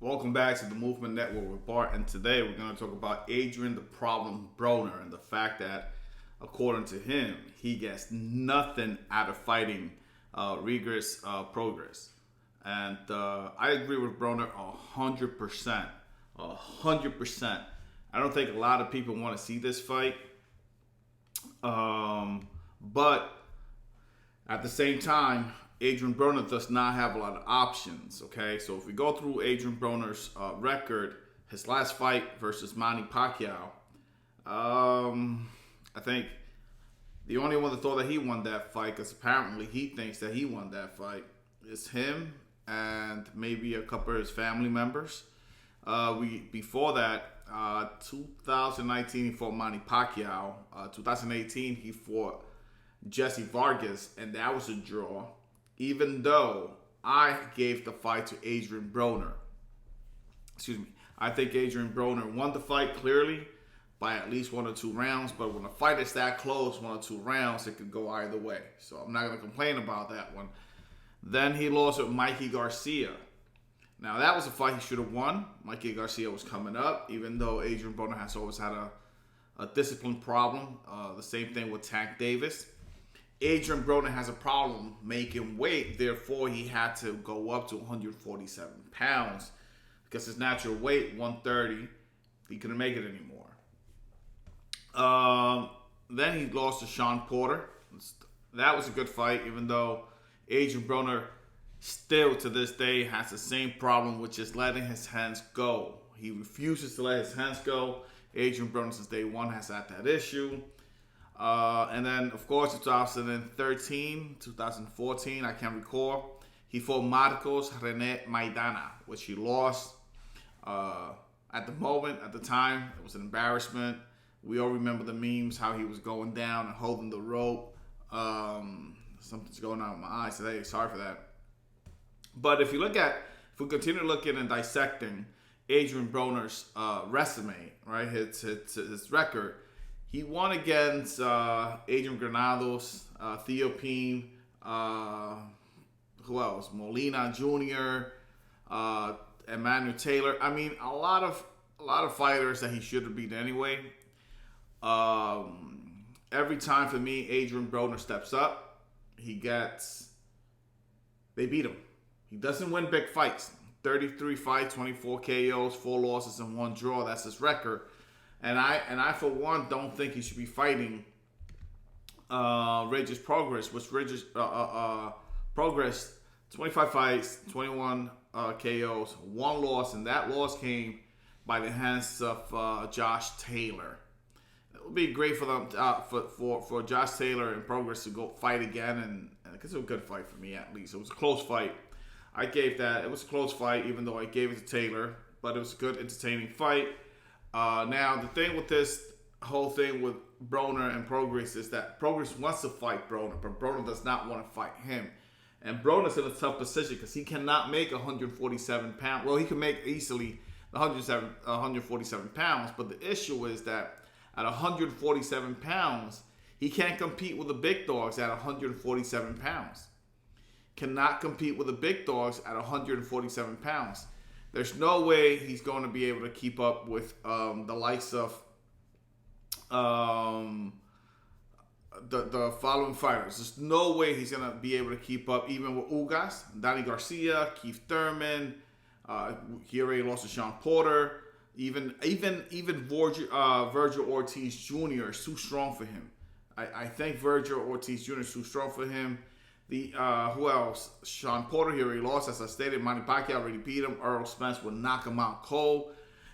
Welcome back to the Movement Network with Bart, and today we're going to talk about Adrien the Problem Broner and the fact that, according to him, he gets nothing out of fighting rigorous progress. And I agree with Broner 100%. 100%. I don't think a lot of people want to see this fight. But at the same time, Adrien Broner does not have a lot of options, okay? So if we go through Adrien Broner's record, his last fight versus Manny Pacquiao, I think the only one that thought that he won that fight, because apparently he thinks that he won that fight, is him and maybe a couple of his family members. Before that, 2019 he fought Manny Pacquiao. 2018 he fought Jesse Vargas, and that was a draw. Even though I gave the fight to Adrien Broner. Excuse me. I think Adrien Broner won the fight clearly by at least 1 or 2 rounds. But when a fight is that close, 1 or 2 rounds, it could go either way. So I'm not going to complain about that one. Then he lost with Mikey Garcia. Now that was a fight he should have won. Mikey Garcia was coming up, even though Adrien Broner has always had a discipline problem. The same thing with Tank Davis. Adrien Broner has a problem making weight, therefore he had to go up to 147 pounds because his natural weight, 130, he couldn't make it anymore. Then he lost to Sean Porter. That was a good fight, even though Adrien Broner still to this day has the same problem, which is letting his hands go. He refuses to let his hands go. Adrien Broner since day one has had that issue. And then, of course, 2013, 2014, I can't recall, he fought Marcos Rene Maidana, which he lost. At the time, it was an embarrassment. We all remember the memes, how he was going down and holding the rope. Something's going on with my eyes today. Sorry for that. But if we continue looking and dissecting Adrien Broner's resume, right, his record, he won against Adrian Granados, Theo Peen, who else? Molina Jr., Emmanuel Taylor. I mean, a lot of fighters that he should have beaten anyway. Every time for me, Adrien Broner steps up, they beat him. He doesn't win big fights. 33 fights, 24 KOs, 4 losses, and 1 draw. That's his record. And I for one don't think he should be fighting Regis Progress, which Regis Progress 25 fights, 21 KOs, 1 loss, and that loss came by the hands of Josh Taylor. It would be great for them for Josh Taylor and Progress to go fight again, and because it was a good fight for me at least. It was a close fight. It was a close fight, even though I gave it to Taylor, but it was a good, entertaining fight. Now, the thing with this whole thing with Broner and Progress is that Progress wants to fight Broner, but Broner does not want to fight him. And Broner's in a tough position because he cannot make 147 pounds. Well, he can make easily 147 pounds, but the issue is that at 147 pounds, he can't compete with the big dogs at 147 pounds. Cannot compete with the big dogs at 147 pounds. There's no way he's going to be able to keep up with the likes of the following fighters. There's no way he's going to be able to keep up even with Ugas, Danny Garcia, Keith Thurman. He already lost to Sean Porter. Even Virgil Ortiz Jr. is too strong for him. I think Virgil Ortiz Jr. is too strong for him. Who else? Sean Porter, he already lost. As I stated, Manny Pacquiao already beat him. Earl Spence would knock him out cold.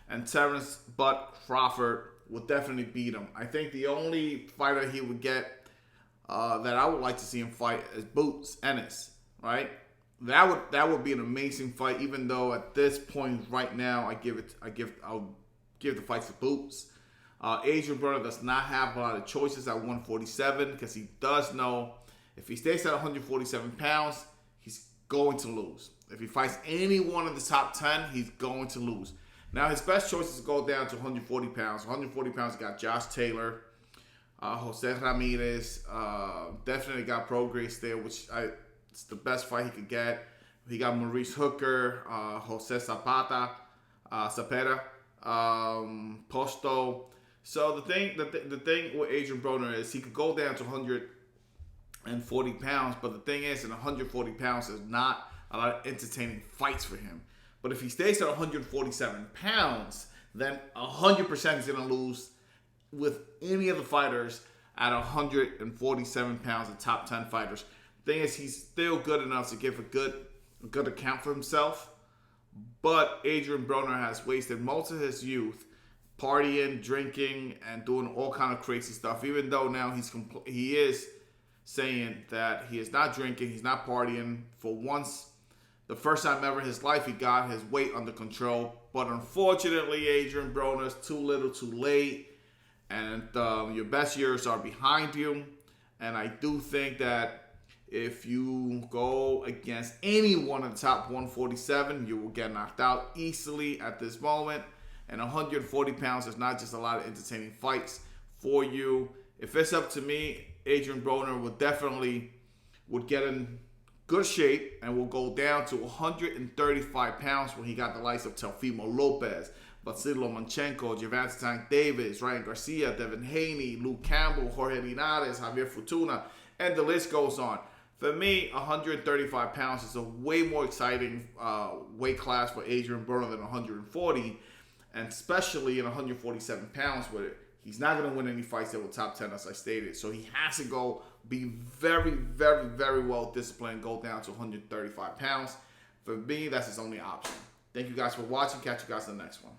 And Terrence Butt Crawford would definitely beat him. I think the only fighter he would get that I would like to see him fight is Boots Ennis, right? That would be an amazing fight, even though at this point right now I'll give the fight to Boots. Adrien Broner does not have a lot of choices at 147 because he does know if he stays at 147 pounds, he's going to lose. If he fights anyone in the top 10, he's going to lose. Now, his best choice is to go down to 140 pounds. 140 pounds, got Josh Taylor, Jose Ramirez, definitely got Progress there, which it's the best fight he could get. He got Maurice Hooker, Jose Zapata, Posto. So the thing with Adrien Broner is he could go down to 140 pounds, but the thing is, in 140 pounds, there's not a lot of entertaining fights for him. But if he stays at 147 pounds, then 100% he's going to lose with any of the fighters at 147 pounds, the top 10 fighters. The thing is, he's still good enough to give a good account for himself. But Adrien Broner has wasted most of his youth partying, drinking, and doing all kind of crazy stuff. Even though now he is saying that he is not drinking, he's not partying. For once, the first time ever in his life, he got his weight under control. But unfortunately, Adrien Broner is too little, too late, and your best years are behind you. And I do think that if you go against anyone in the top 147, you will get knocked out easily at this moment. And 140 pounds is not just a lot of entertaining fights for you. If it's up to me, Adrien Broner would get in good shape and will go down to 135 pounds when he got the likes of Teofimo Lopez, Vasily Lomachenko, Gervonta Tank Davis, Ryan Garcia, Devin Haney, Luke Campbell, Jorge Linares, Javier Fortuna, and the list goes on. For me, 135 pounds is a way more exciting weight class for Adrien Broner than 140, and especially in 147 pounds where he's not going to win any fights that will top 10, as I stated. So he has to go be very, very, very well disciplined, go down to 135 pounds. For me, that's his only option. Thank you guys for watching. Catch you guys in the next one.